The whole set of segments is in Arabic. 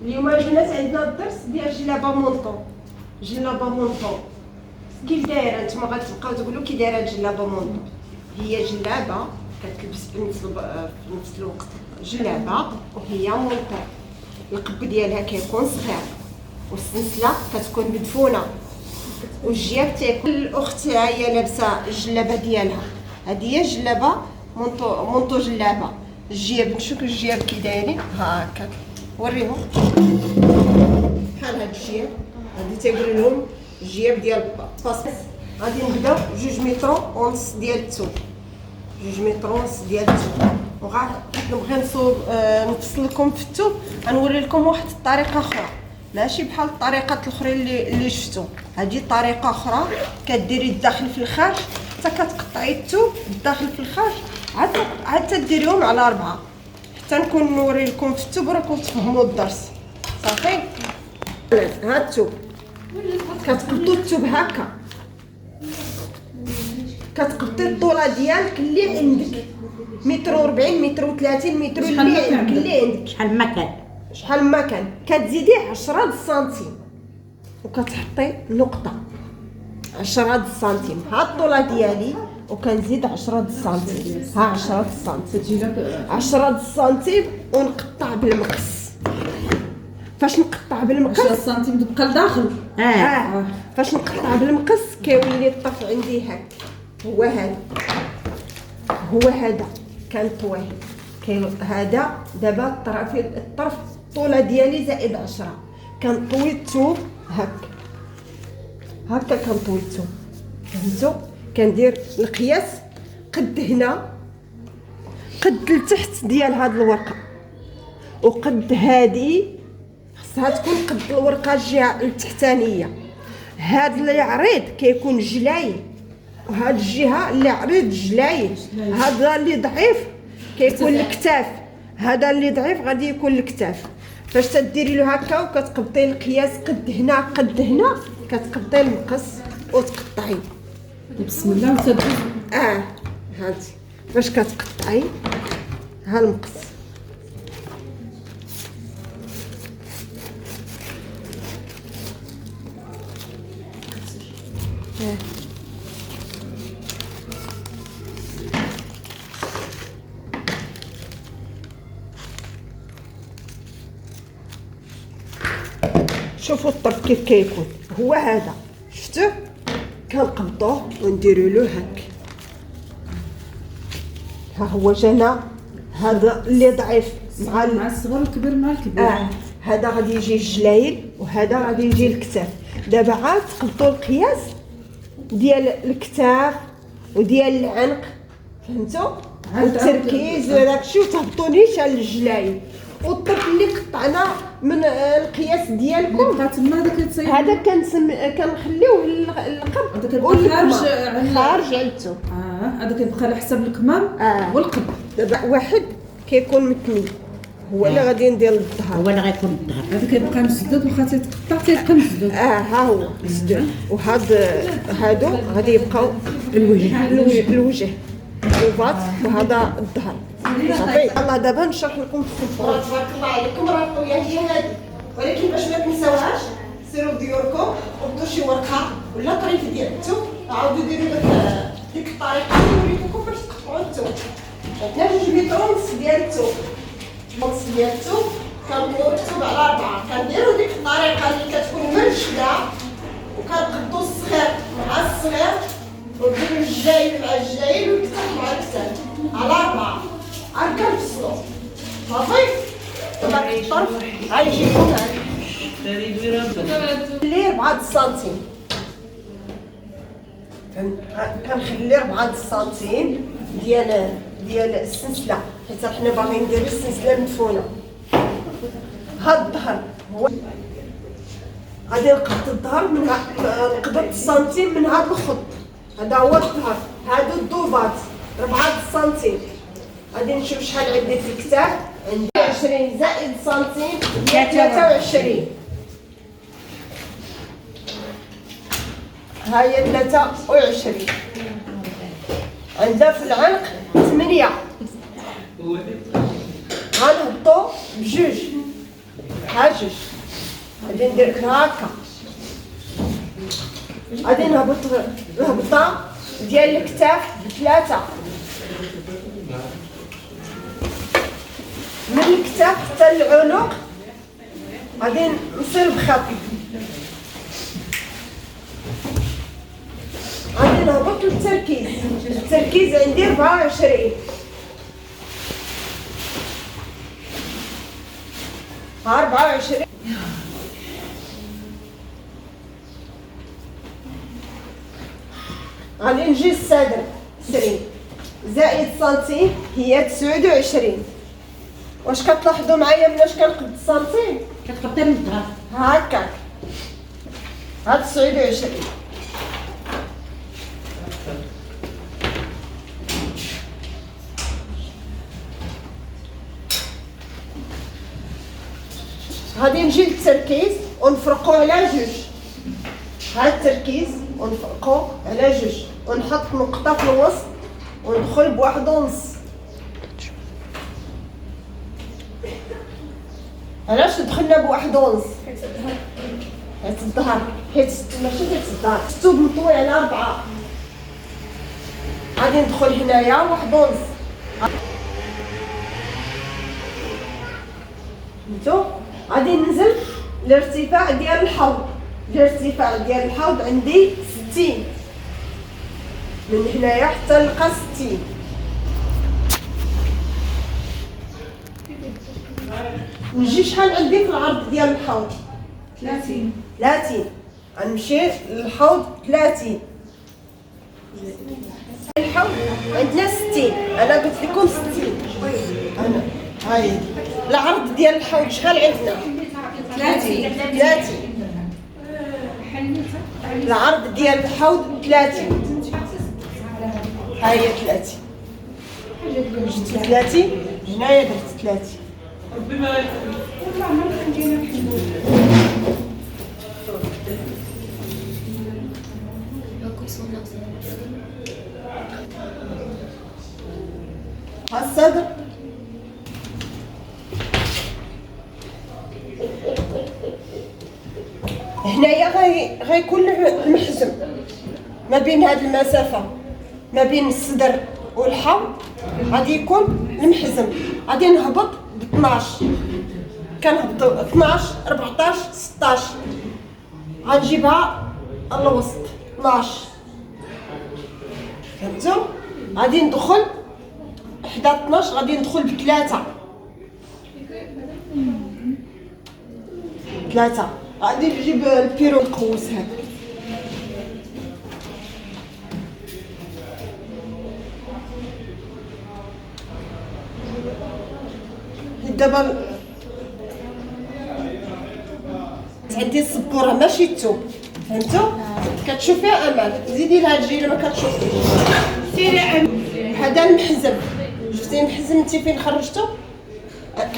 اليوم البنات عندنا الدرس ديال جلابه مونطون. جلابه مونطون كيف دايره؟ نتوما غتبقاو تقولوا كي دايره جلابه مونطون. هي جلابه كتلبس في نفس الوقت جلابه وهي مونطون. القب ديالها كيكون صغير والسلسله كتكون مدفونه والجياب تيكون. الاخت هي لابسه الجلابه ديالها، هذه هي جلابه مونطو جلابه. الجياب نشوف الجياب كي دايرين هاكا وريهم بحال هاد الجياب. غادي تيقول لهم الجياب ديال باس. غادي نبداو 2 متر ونص ديال الثوب، 2 متر ونص ديال الثوب. نبغي نفصل لكم في الثوب، غنوري لكم واحد الطريقه اخرى ماشي بحال الطريقات الاخرين اللي شفتو. هذه طريقه اخرى كديري الداخل في الخارج حتى كتقطعي الثوب الداخل في الخارج عاد تديريهم على 4 حتى نكون نوري لكم في الثوب راكم تفهموا الدرس. صافي ها الثوب كتقبطوا الثوب هكا، كتقبطي الطوله ديالك اللي عندك 140 متر 30 متر اللي عندك شحال ما كان كتزيدي 10 سنتيم وكتحطي نقطه 10 سنتيم. ها الطوله ديالي وكنزيد 10 سنتيم، ها 10 سنتيم 10 سنتيم ونقطع بالمقص. فاش نقطع بالمقص 10 سنتيم تبقى لداخل. فاش نقطع بالمقص كيولي الطرف عندي هكا. هو هذا كان طويل هذا دابا الطرف الطوله ديالي زائد 10 كنطوي الثوب هكا كنطوي الثوب. فهمتوا؟ كندير القياس قد هنا قد لتحت ديال هاد الورقه وقد هادي خصها تكون قد الورقه الجهه التحتانيه. هاد اللي عريض كيكون جلاي وهاد الجهه اللي عريض جلاي. هذا اللي ضعيف كيكون الكتاف، هذا اللي ضعيف غادي يكون الكتاف. فاش تديري له هكا وكتقبطي القياس قد هنا كتقبطي المقص وتقطعي. بسم الله وتدوز. هادي فاش كتقطعي ها المقص شوفوا الطرف كيف كيكون. هو هذا شفتوه كنقبضوه ونديروا له هكا. ها هو جانا هذا اللي ضعيف مع الصغر والكبير مع الكبير. هذا غادي يجي الجلايل وهذا غادي يجي الكتاف. دابا عاد تقبطوا القياس ديال الكتاف وديال العنق. فهمتوا؟ والتركيز وداك الشيء وتهبطوا نيشان للجلايل. والطرف اللي قطعنا من القياس ديالكم هذا كنخليوه للقب خارج على الثوب. هذا كيبقى على حساب الكمام والقب. دابا واحد كيكون متني هو اللي غادي ندير للظهر، هو اللي غيكون الظهر. هذا كيبقى مسدود واخا تيتقطع تيبقى مسدود. ها هو مسدود. هادو غادي يبقاو الوجه وباط وهذا الظهر. صافي يلاه دابا نشرح لكم السفره. تبارك الله عليكم راه الطويه هي هذه، ولكن باش ما تنساوهاش سيروا ديوركم وخذوا شي ورقه ولا طريف ديال الثوب عاودوا ديروا ديك الطريقه اللي وريتكم باش تقطعوا الثوب. عندنا 2 متر ونص ديال الثوب، كنديروا الثوب على 4. كنديروا ديك الطريقه اللي كتكون مرشده وكنقدوا الصغير مع الصغير ونديروا الجايل مع الجايل والكتاف مع الكتاف على 4 عاد كنفصلوا. صافي دابا الطرف غيجيكم هكا اللي 4 سنتيم. كنخلي 4 سنتيم ديال السلسله حيت حنا باغيين نديرو السلسله مدفونه. هاد الظهر هو غادي نقبض الظهر من نقبض سنتيم من هاد الخط. هذا هو الظهر. هادو الضوبات 4 سنتيم. غادي نشوف شحال عندي في الكتاف. عندي 20 زائد سنتيم هي 23. ها هي 23. عندها في العنق 8. غنهبطو بجوج ها جوج. غادي ندير هكا، غادي نهبط الهبطه ديال الكتاف بثلاثه، من الكتاف حتى العنق غادي نصير بخط، غادي نهبط للتركيز. التركيز عندي 24. ها 24. غادي نجي الصدر 20 زائد سنتيم هي 29. واش كتلاحظوا معايا مناش كنقد السنتيم؟ كتقدر من الظهر هكاك. هاد 29 غادي نجي للتركيز ونفرقو على جوج. هاد التركيز ونفرقو على جوج ونحط نقطة في الوسط وندخل بواحد ونص. علاش دخلنا بواحد ونص؟ حيت الظهر، حيت ماشي حيت الظهر، الثوب مطوي على 4. غادي ندخل هنايا واحد ونص. فهمتو؟ غادي ننزل الارتفاع ديال الحوض. الارتفاع ديال الحوض عندي 60، من هنايا حتى نلقى 60. نجي شحال عندي في العرض ديال الحوض؟ 30. 30. غنمشي للحوض 30. الحوض عندنا 60، انا قلت لكم 60. انا هاي العرض ديال الحوض شحال عندنا؟ 30. العرض ديال الحوض 30. هاي 30. جبت 30 هنايا درت 30. ربما والله ما خلينا نحلو. ها الصدر هنايا غيكون المحزم ما بين هاد المسافة ما بين الصدر والحوض، غادي يكون المحزم. غادي نهبط ب 12، كنهبط 12 14 16، غنجيبها الوسط 12. فهمتوا؟ غادي ندخل حدا 12، غادي ندخل بثلاثة. غادي نجيب البيرو نقوس هذا. دابا عندي السبوره ماشي الثوب، فهمتوا؟ كتشوفي امل زيدي لها الجيله ما كتشوفيش. سيري هذا المحزم، شفتي المحزم انت فين خرجتو؟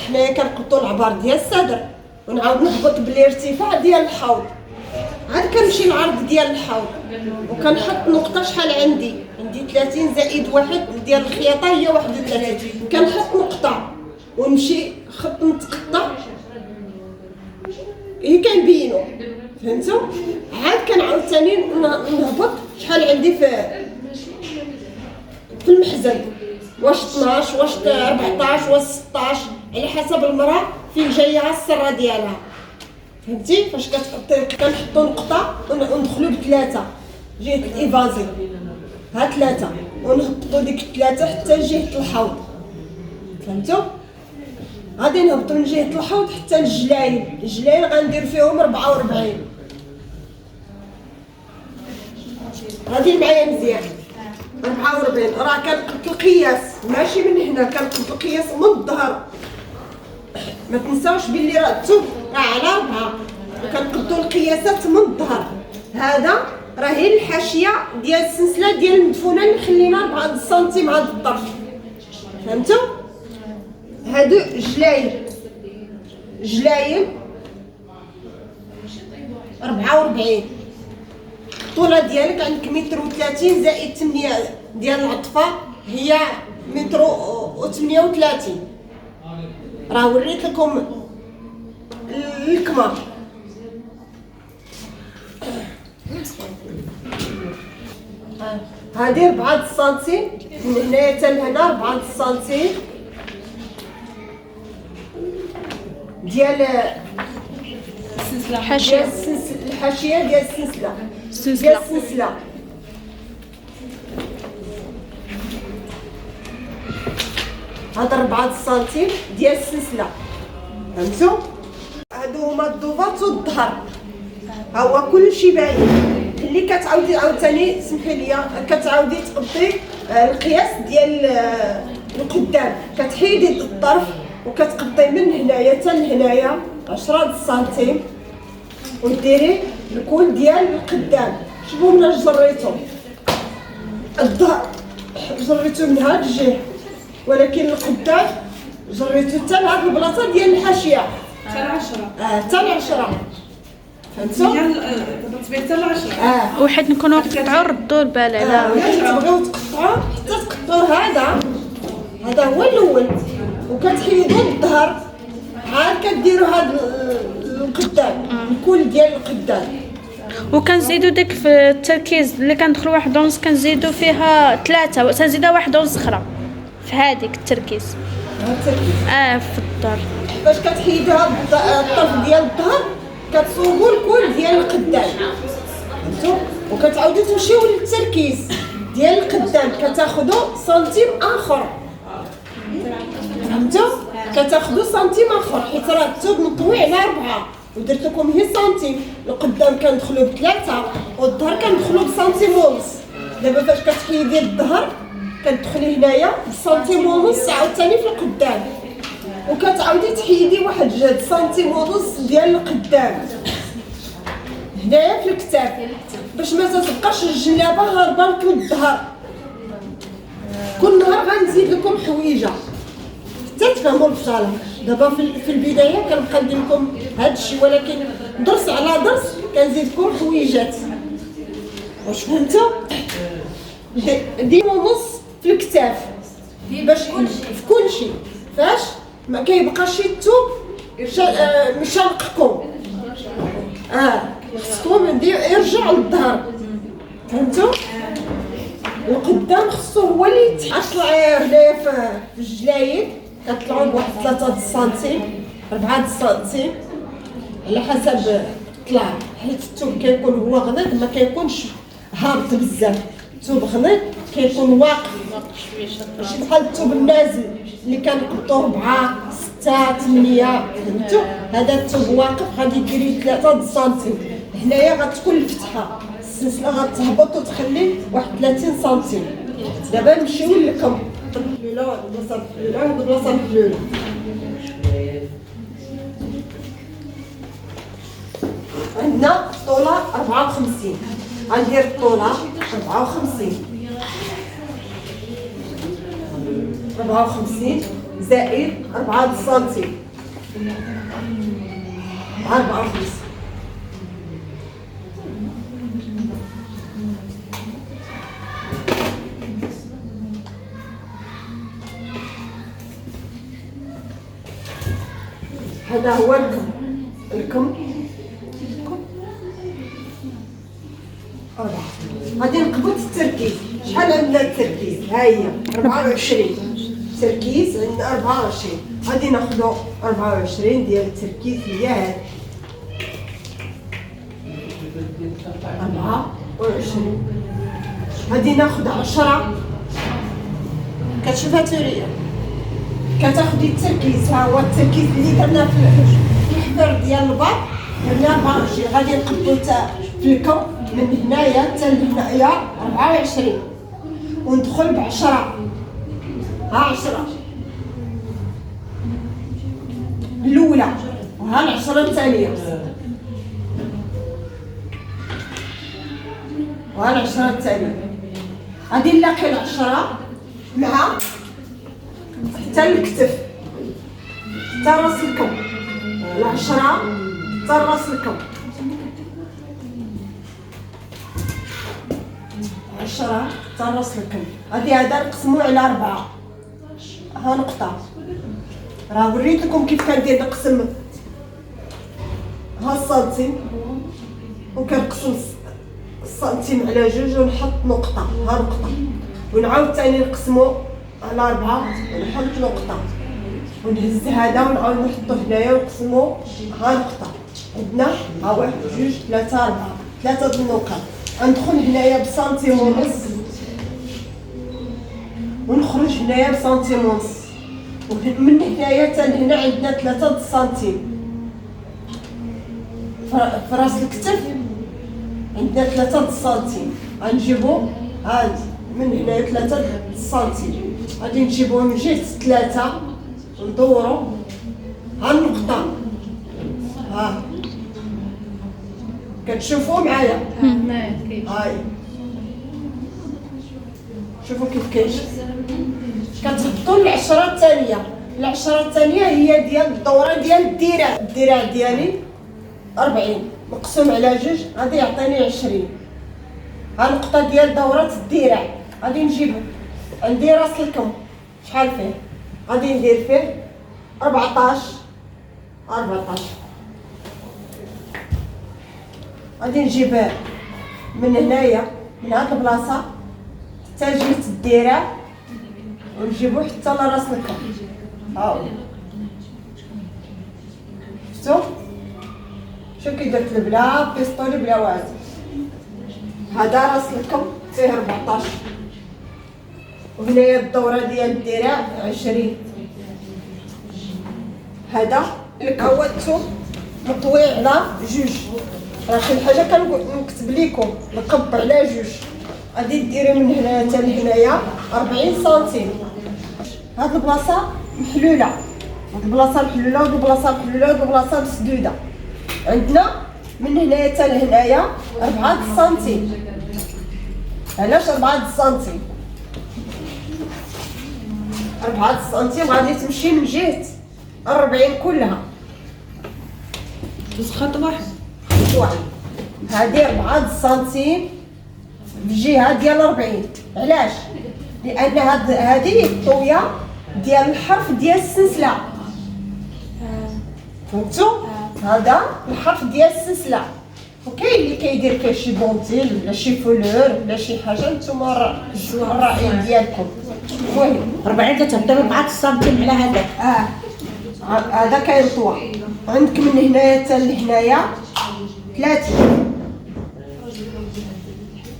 حنايا كنقطو العبار ديال الصدر ونعاود نهبط بالارتفاع ديال الحوض. عاد كنمشي العرض ديال الحوض وكنحط نقطه. شحال عندي 30 زائد 1 ديال الخياطه هي 31. كنحط نقطه ونمشي خط متقطع هي كنبينو. فهمتوا؟ عاد كنعاود ثاني نهبط. شحال عندي في المحزن؟ واش 12 واش 14 واش 16 على حسب المراه فين جايه السره ديالها. فهمتي؟ فاش كنحطوا نقطه وندخلوا بثلاثه جهه الايفازي. ها 3 ونهبطوا ديك 3 حتى لجهه الحوض. فهمتوا؟ غادي نهبطوا من جهه الحوض حتى الجلاين. الجلاين غندير فيهم 44. غادي معايا مزيان 44. راه كنقد القياس ماشي من هنا، كنقد القياس من الظهر. ما تنساوش باللي راه الثوب راه على 4 وكنقدوا القياسات من الظهر. هذا راه هي الحاشيه ديال السلسله ديال المدفونه اللي خلينا 4 سنتيم عند الطرف. فهمتوا؟ هادو جلاين 44. الطولة ديالك عندك 1.30 متر زائد 8 ديال العطفة هي 1.38 متر. راه وريت لكم الكمر. هادي 4 سنتيم من هنايا حتى لهنا 4 سنتيم ديال الحاشية. الحاشيه ديال السلسله. هاد 4 سنتيم ديال السلسله، فهمتوا؟ هادو هما الضوفات والظهر، ها هو كلشي باين. اللي كتعاودي عاوتاني سمحي لي كتعاودي تقضي القياس ديال القدام، كتحيدي الطرف وكتقضي من هنايا حتى لهنايا 10 سنتيم وديري الكول ديال القدام. شوفوا منا جريتو الظهر، جريتو من هاد الجهه، ولكن القدام جريتو حتى لهاد البلاصه ديال الحاشيه حتى 10. حتى 10، فهمتوا؟ دابا تبيع حتى 10. وحيت نكونوا نقطعوا ردوا البال على تبغيو تقطعوا حتى تقطعوا هذا هو الاول، وكتحيدوا الظهر عاد كديروا هذا القدام، الكل ديال القدام. وكنزيدوا ديك في التركيز اللي كندخل 1 ونص كنزيدوا فيها 3 وتنزيدها 1 ونص اخرى في هذيك التركيز. في الدار باش كتحيدوا هذا الطرف ديال الظهر كتصوبوا الكل ديال القدام، فهمتوا؟ وكتعاودوا تمشيو للتركيز ديال القدام، كتاخذوا سنتيم اخر، فهمتوا؟ كتاخذوا سنتيم اخر حيت راه الثوب مطوي على 4 ودرت لكم هي سنتيم. القدام كندخلوا ب3 والظهر كندخلوا بسنتيم ونص. دابا فاش كتحيدي الظهر كتدخلي هنايا بسنتيم ونص عاوتاني في القدام، وكتعاودي تحيدي واحد 1 سنتيم ونص ديال القدام هنايا في الكتاف، باش ما تبقاش الجلابه هاربه لكم الظهر. كل نهار غنزيد لكم حويجه حتى تفهموا الفصاله. دابا في البدايه كنبقى ندير لكم هذا الشيء، ولكن درس على درس كنزيد لكم حويجات. واش فهمتوا؟ ديما نص في الكتاف باش في كل شيء، فاش ما كيبقاش الثوب مشانقكم، خصكم يرجع للظهر، فهمتوا؟ القدام خصو هو اللي يتحصل هنايا في الجلايد، كطلعوا بواحد 3 سنتيم 4 سنتيم على حسب الطلع، حيت الثوب كيكون هو غليظ ما كيكونش هابط بزاف. الثوب غليظ كيكون واقف، ماشي بحال الثوب النازل اللي كنقطعوا 4 6 8، فهمتوا؟ هذا الثوب واقف غادي ديري 3 سنتيم. هنايا غتكون الفتحه، السلسله غتهبط وتخلي واحد 30 سنتيم. دابا نمشيو لكم البلاصه الاولى والبلاصه الاولى. عندنا الطوله 54، غندير الطوله 54 زائد 4 سنتيم 54. هذا هو الكم غادي نقبض التركيز. شحال عندنا التركيز؟ ها هي 24 تركيز، عندنا 24. غادي ناخذوا 24 ديال التركيز هي هذه 24. غادي ناخذ 10 كتشوفها توريه، كتاخدي التركيز. ها هو التركيز اللي درنا في الحبر ديال الباط، درنا 24. غادي نقبضوا في الكم من هنايا حتى لهنايا 24 وندخل ب10. ها 10 الاولى وها 10 الثانيه وها 10 الثانيه. غادي نلاقي 10 مع حتى الكتف حتى راس الكم، 10 حتى راس الكم، 10 حتى راس الكم. غادي هذا نقسموه على 4. ها نقطة، راه وريت لكم كيف كندير نقسم ها السنتيم وكنقسم السنتيم على جوج ونحط نقطة، ها نقطة، ونعاود ثاني نقسمو على 4 ونحط نقطة، ونهز هذا ونعاود نحطو هنايا ونقسمو ها نقطة. عندنا ها 1 2 3 4 3 د النقط. غندخل هنايا بسنتيم ونص ونخرج هنايا بسنتيم ونص، ومن هنايا حتى لهنا عندنا 3 د السنتيم. في راس الكتف عندنا 3 د السنتيم، غنجيبو هادي من هنايا 3 د السنتيم، غادي نجيبوه من جهة 3 وندورو ها النقطة. ها كتشوفوا معايا؟ هاي شوفوا كيف كيجي. كتهبطوا ل10 الثانية. ال10 الثانية هي ديال الدورة ديال الدراع. الدراع ديالي 40 مقسوم على جوج غادي يعطيني 20. ها النقطة ديال دورة الدراع غادي نجيبو عندي راس الكم شحال فيه، غادي ندير فيه 14. غادي نجيب من هنايا من هاد البلاصة حتى جهة الدراع ونجيبو حتى لراس الكم. هاو شفتو شو كي درت بلا بيستولي بلا والو. هذا راس الكم فيه 14 وهنايا الدورة ديال الدراع 20. هذا الكواتو مطوي على جوج، راه شي حاجه كنكتب لكم نكب على جوج. غادي ديري من هنايا حتى لهنايا 40 سنتيم. هاد البلاصه محلوله، هاد البلاصه محلوله وهاد البلاصه محلوله وهاد البلاصه مسدوده. عندنا من هنايا حتى لهنايا 4 سنتيم. علاش 4 سنتيم؟ 4 سنتيم غادي تمشي من جهة 40 كلها. بس خط واحد. هادي 4 سنتيم في الجهة ديال 40. علاش؟ لأن هادي الطوية ديال الحرف ديال السلسلة. فهمتوا؟ هذا الحرف ديال السلسلة، وكاين اللي كيدير فيه شي بونتيل ولا شي فولور ولا شي حاجة. نتوما الرأي ديالكم. المهم 40 كتهبط 4 سنتيم على هذا. هذا كيطوى. عندك من هنايا حتى لهنايا 30.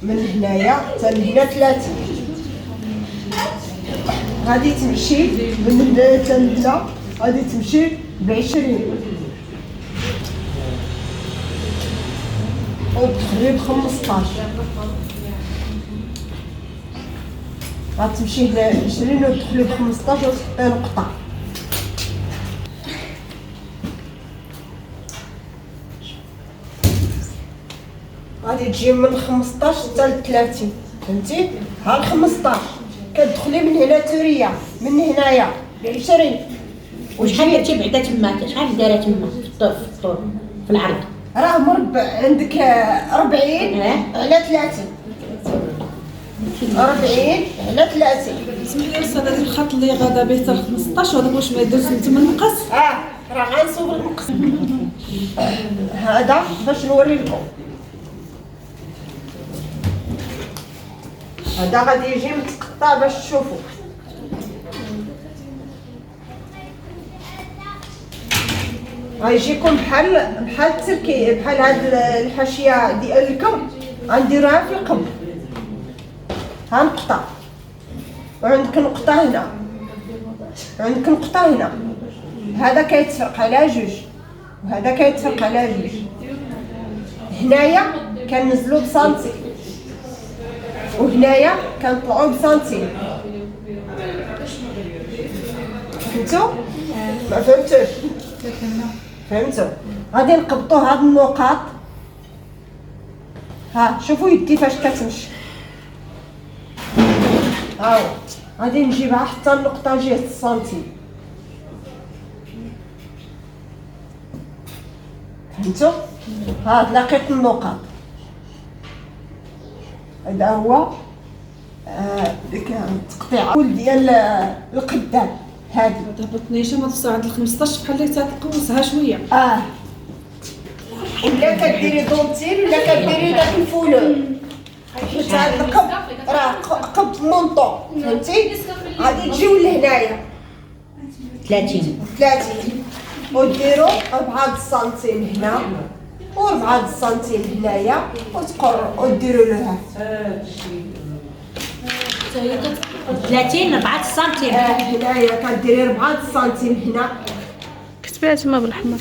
من هنايا حتى لهنا 30. غادي تمشي من هنايا حتى لهنا غادي تمشي ب20 وتدخلي ب15. غتمشي هنا 20 وتدخلي ب15 وتحطي نقطة. غادي تجي من 15 حتى ل 30. فهمتي؟ ها ال 15 كتدخلي من هنا تورية من هنايا ب20. وشحال درتي بعدا تما؟ شحال دايره تما في الطول في العرض؟ راه مربع عندك 40 على 30. 40 على 30. اسمح لي استاذ، هذا الخط اللي غادا به حتى 15 هذاك واش ما يدوز نتوما المقص؟ راه غنصوب المقص. هذا باش نوري لكم. هذا غادي يجي متقطع باش تشوفوا. غيجيكم بحال التركي، بحال هاد الحاشيه ديال الكم غنديروها في القبر. ها نقطه وعندك نقطه هنا وعندك نقطه هنا. هذا كيتفرق على جوج وهذا كيتفرق على جوج. هنايا كنزلو بسنتيم وهنايا كنطلعو بسنتيم. فهمتوا؟ ما فهمتوش؟ فهمتوا؟ غادي نقبطوا هاد النقاط. ها شوفوا يدي فاش كتمشي. هاو غادي نجيبها حتى النقطه جهه السنتيم. فهمتوا؟ ها لقيت النقاط. هذا هو ديك التقطيعه ديال القدام. هذه هبطت نيشه ما توصل عند ال 15 بحال اللي تتقوسها شويه. ولا كديري دونتيل ولا كديري داك الفولون. حيت هاد القب راه قب مونطو فهمتي. غادي تجيو لهنايا 30 وديروا 4 سنتيم هنا و4 سنتيم هنايا وديروا لها 30 4 سنتيم. هنايا كديري 4 سنتيم هنا كتبيها تما بالحمر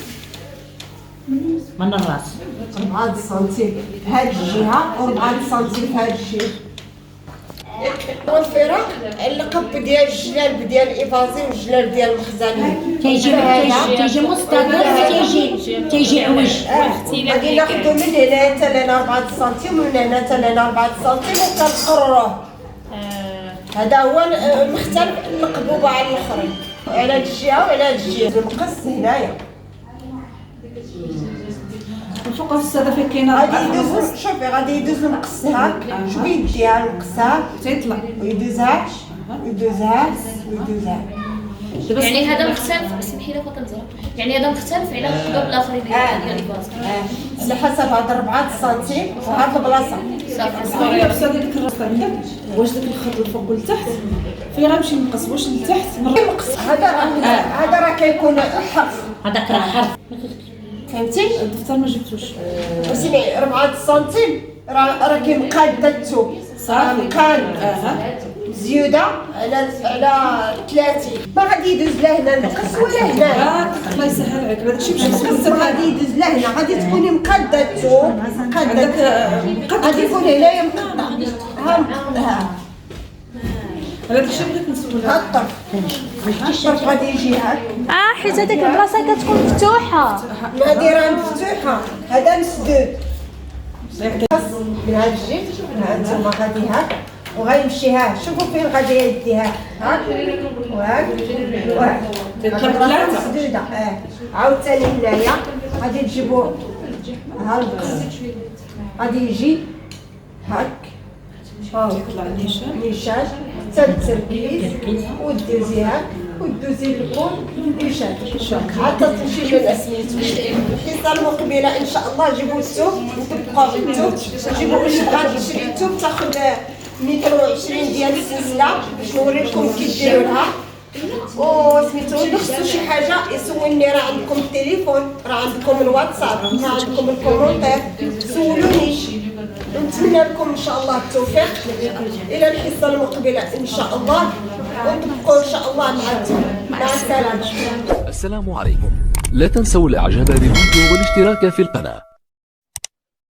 من الراس 4 سنتيم في هاد الجهه و4 سنتيم في هاد الجهه. والفراق اللقب ديال الجلال ديال الإيفازي والجلال ديال المخزنين تيجي مستقر تيجي عوج. غادي ناخدو من هنا حتى لهنا 4 سنتيم ومن هنا حتى لهنا 4 سنتيم وكنقرروه. هذا هو المختلف المقبوبة على الاخرين على هاد الجهه وعلى هاد الجهه. المقص هنايا فوق الساده فين كاينه غادي يدوز. شوفي غادي يدوز المقص هاك شوفي يديها المقص هاك تيطلع ويدوزها ويدوزها. يعني هذا مختلف. اسمحي لي فاطمه زهره، يعني هذا مختلف على الخضر الاخرين ديال الباص. على حسب هاد 4 سنتيم وهاد البلاصه. صافي يا استاذ ديك الراس عندك واش داك الخط الفوق والتحت فين غنمشي نقص واش لتحت المقص هذا راه كيكون حرف. هذاك راه حرف فهمتي. الدفتر ما جبتوش وسمعي 4 سنتيم راه كيمقاد الثوب صافي مكان زيوده على 30. ما غادي يدوز لا هنا المقص ولا هنا. الله يسهل عليك هذا الشيء باش المقص غادي يدوز لا هنا غادي تكوني مقاده الثوب غادي يكون هنايا مقطع. ها هذا الشيء بغيت نسولك. ها الطرف غادي يجي هاك. حيت هذيك البلاصه كتكون مفتوحه. هادي راه مفتوحه هذا مسدود من هاد الجهه. ها انتما غادي هاك وغيمشي ها. شوفوا فين غادي يديها هاك وهاك وهاك. ثلاثة. مسدوده. عاوتاني هنايا غادي تجيبوا ها المقص غادي يجي هاك يطلع نيشان حتى التركيز ودوزي هاك ودوزي الكون نيشان حتى تمشي لنا سميتو. الحصه المقبله ان شاء الله جيبوا الثوب وتبقاو بالثوب. جيبوا اللي بغا تشري الثوب تاخذ 120 ديال السلسله باش نوريكم كيف ديروا لها. وسميتو اللي خصو شي حاجه يسولني. راه عندكم التليفون راه عندكم الواتساب راه عندكم الكومونتير سولوني. نتمنى لكم ان شاء الله التوفيق الى الحصه المقبله ان شاء الله وتبقوا ان شاء الله معنا. مع السلامه. السلام عليكم. لا تنسوا الاعجاب بالفيديو والاشتراك في القناة.